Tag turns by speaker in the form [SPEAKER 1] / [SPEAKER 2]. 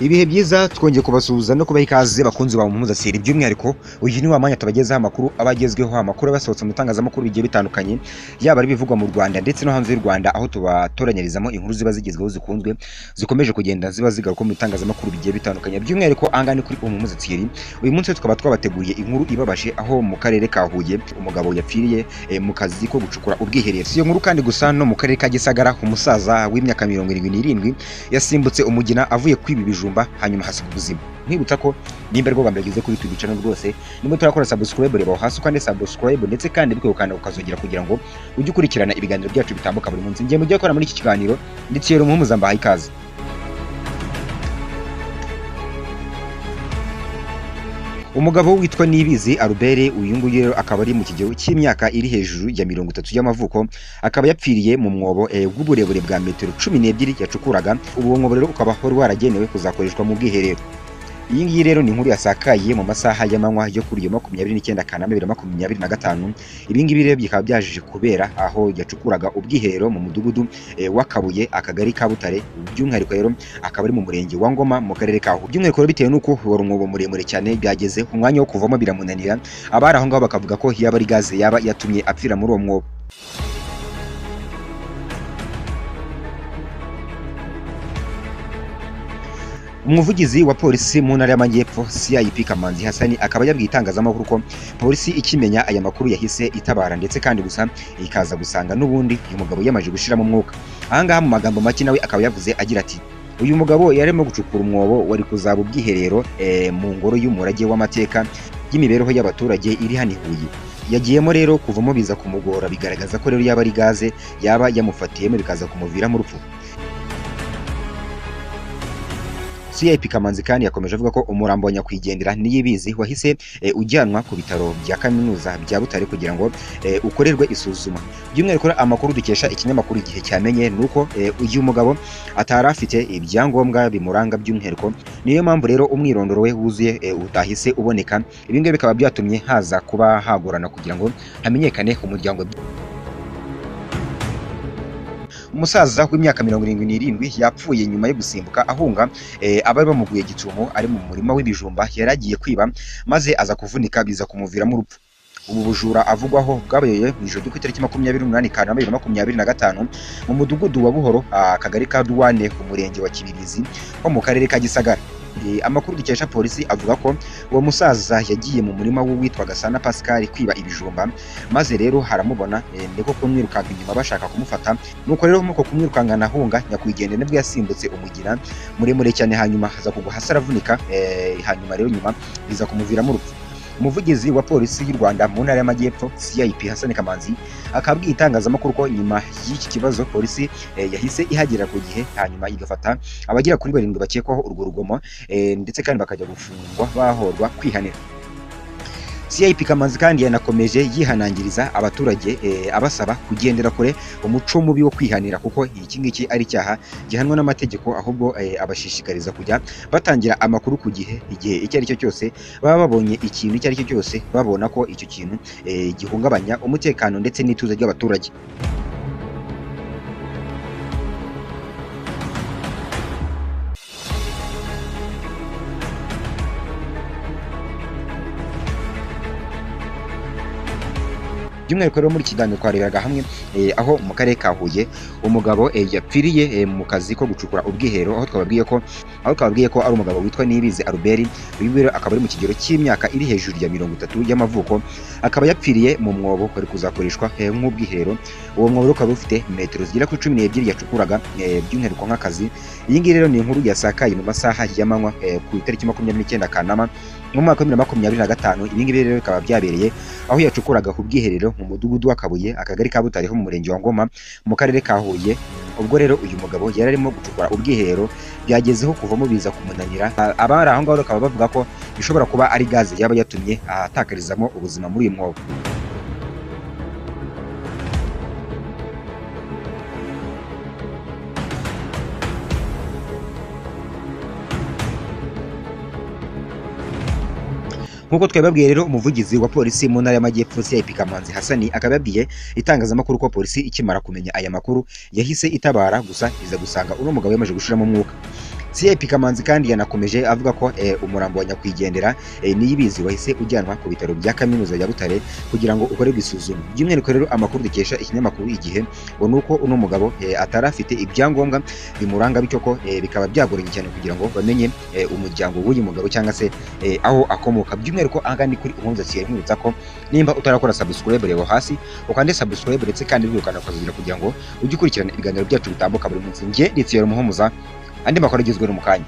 [SPEAKER 1] Ibihe byiza twongeye kubasuhuza no kubaha ikaze bakunzi ba Mpuzasiri by'umwihariko uyu ni wa mwanya tubagezaho amakuru abagezweho amakuru basohotse mu itangazamakuru bigiye bitandukanye yaba ari bivugwa mu Rwanda ndetse no hanze y'u Rwanda aho tubatoranyirizamo inkuru ziba zigezweho zikunzwe zikomeje kugenda ziba zigaruka mu itangazamakuru bigiye bitandukanye by'umwihariko angane kuri Mpuzasiri uyu munsi tukaba twabateguriye inkuru ibabashe aho mu karere ka Huye umugabo yapfiriye mu kazi ko gucukura ubwiherero. Iyo nkuru kandi gusa no mu karere ka Gisagara umusaza w'imyaka 77 yasimbutse umugina avuye kwiba ibijumba hanyuma hasiga ubuzima. Nkwibutsa ko nimba rwo bambere gize kuri YouTube channel rwose nimwe turakora subscribe reba hasi kandi subscribe ndetse kandi bikokana ukazogera kugira ngo ujye ukurikirana ibiganiro byacu bitambuka buri munsi. Ngiye mujye gukora muri iki kiganiro ndetse rero Mpuzambaha ikaze. Umugabo witwa Niyibizi Albert uyu nguyu rero akaba ari mu kigero cy'imyaka iri hejuru ya 30 y'amavuko akaba yapfiriye mu mwobo bw'uburebure bwa metero 12 yacukuraga. Ubu mwobo rero ukaba waragenewe kuzakoreshwa mu bwiherero. Iyi ngiyi rero ni inkuru yasakaye mu masaha y'amanywa yo kuri 29 Kanama 2025. Ibi ngibi rero bikaba byajije kubera aho yacukuraga ubwiherero mu mudugudu w'Akabuye akagari ka Butare by'umwihariko rero akaba ari mu murenge wa Ngoma mu karere ka Huye. By'umwihariko bitewe nuko wari umwobo muremure cyane byageze umwanya wo kuvamo biramunanira, abari aho ngaho bakavuga ko yaba ari gaze yaba yatumye apfira muri uwo mwobo. Umuvugizi wa polisi mu ntara y'Amajyepfo CIP Kamanzi Hasani akaba yabwiye itangazamakuru ko polisi ikimenya aya makuru yahise itabara ndetse kandi gusa ikaza gusanga n'ubundi uyu mugabo yamaje gushiramo umwuka. Ahangaha mu magambo make nawe akaba yavuze agira ati uyu mugabo yarimo gucukura umwobo wari kuzaba ubwiherero mu ngoro y'umurage w'amateka y'imibereho y'abaturage iri hano i Huye. Yagiyemo rero kuvamo biza kumugora bigaragaza ko rero yaba ari gaze yaba yamufatiyemo bikaza kumuviramo urupfu. CIP Kamanzi kandi yakomeje avuga ko umurambo wa nyakwigendera Niyibizi wahise ujyanwa ku bitaro bya kaminuza bya Butare kugira ngo ukorerwe isuzuma. By'umwihariko amakuru dukesha ikinyamakuru Igihe cyamenye nuko uyu mugabo atari afite ibyangombwa bimuranga by'umwihariko, niyo mpamvu rero umwirondoro we wuzuye utahise uboneka. Ibi ngibi bikaba byatumye haza kuba hagorana kugira ngo hamenyekane umuryango. Umusaza w'imyaka 77 yapfuye nyuma yo gusimbuka ahunga abari bamuguye gitumo ari mu murima w'ibijumba yaragiye kwiba maze aza kuvunika biza kumuviramo urupfu. Ubu bujura avugwaho bwabaye mu ijoro ku itariki 28 Kanama 2025 mu mudugudu wa Buhoro akagari ka Duwane ku murenge wa Kibirizi ho mu karere ka Gisagara. Amakuru dukesha polisi avuga ko uwo musaza yagiye mu murima w'uwitwa Gasana Pascal kwiba ibijumba maze rero haramubona ndeko kumwirukanga inyuma bashaka kumufata, nuko rero muko kumwirukangana ahunga nyakwigendera nibwo yasimbutse umugira muremure cyane hanyuma haza kugwa hasi aravunika hanyuma rero nyuma biza kumuviramo urupfu. Umuvugizi wa polisi y'u Rwanda mu ntara y'Amajyepfo CIP Hasani Kamanzi akabwiye itangazamakuru ko nyuma y'iki kibazo polisi yahise ihagera ku gihe hanyuma igafata abagira kuri 7 bakekwaho urwo rugomo ndetse kandi bakajya gufungwa bahorwa kwihanira. CIP Kamanzi kandi yanakomeje yihanangiriza abaturage abasaba kugendera kure umuco mubi wo kwihanira kuko iki ngiki ari cyaha gihanwa n'amategeko, ahubwo abashishikariza kujya batangira amakuru ku gihe igihe icyo ari cyo cyose baba babonye ikintu icyo ari cyo cyose babona ko icyo kintu gihungabanya umutekano ndetse n'ituze ry'abaturage. By'umwihariko rero muri kiganiro twarebaga hamwe aho mu karere ka Huye umugabo yapfiriye mu kazi ko gucukura ubwiherero, aho twababwiye ko ari umugabo witwa Niyibizi Albert. Uyu rero akaba ari mu kigero cy'imyaka iri hejuru ya 30 y'amavuko akaba yapfiriye mu mwobo wari kuzakoreshwa nk'ubwiherero. Uwo mwobo ukaba ufite metero zigera kuri 12 yacukuraga by'umwihariko nk'akazi. Iyi ngiyi rero ni inkuru yasakaye mu masaha y'amanywa ku itariki 29 Kanama mu mwaka wa 2025. Ibi ngibi rero bikaba byabereye aho yacukuraga ku bwiherero mu mudugudu w'Akabuye akagari ka Butare ho mu murenge wa Ngoma mu karere ka Huye. Ubwo rero uyu mugabo yari arimo gucukura ubwiherero byagezeho kuvamo biza kumunanira. Abari aho ngaho bakaba bavuga ko bishobora kuba ari gaze yaba yatumye atakarizamo ubuzima muri uyu mwobo. Nkuko twababwiye rero umuvugizi wa polisi mu ntara y'Amajyepfo CIP Kamanzi Hasani akababwiye itangazamakuru ko polisi ikimara kumenya aya makuru yahise itabara gusa iza gusanga uno mugabo yamaje gushiramo umwuka. CIP Kamanzi kandi yanakomeje avuga ko umurambo wa nyakwigendera Niyibizi wahise ujyanwa ku bitaro bya kaminuza ya Butare kugira ngo ukorerwe isuzuma. By'umwihariko rero amakuru dukesha ikinyamakuru Igihe ngo nuko uno mugabo atari afite ibyangombwa bimuranga, bityo ko bikaba byagoranye cyane kugira ngo bamenye umuryango w'uyu mugabo cyangwa se aho akomoka. By'umwihariko aha ni kuri Umuhoza Thierry, nkwibutsa ko nimba utarakora subscribe reba hasi ukande subscribe ndetse kandi wirukana ukazugira kugira ngo ujye ukurikirana ibiganiro byacu bitambuka buri munsi. Njye nditse Umuhoza, andi makuru agezweho mu kanya.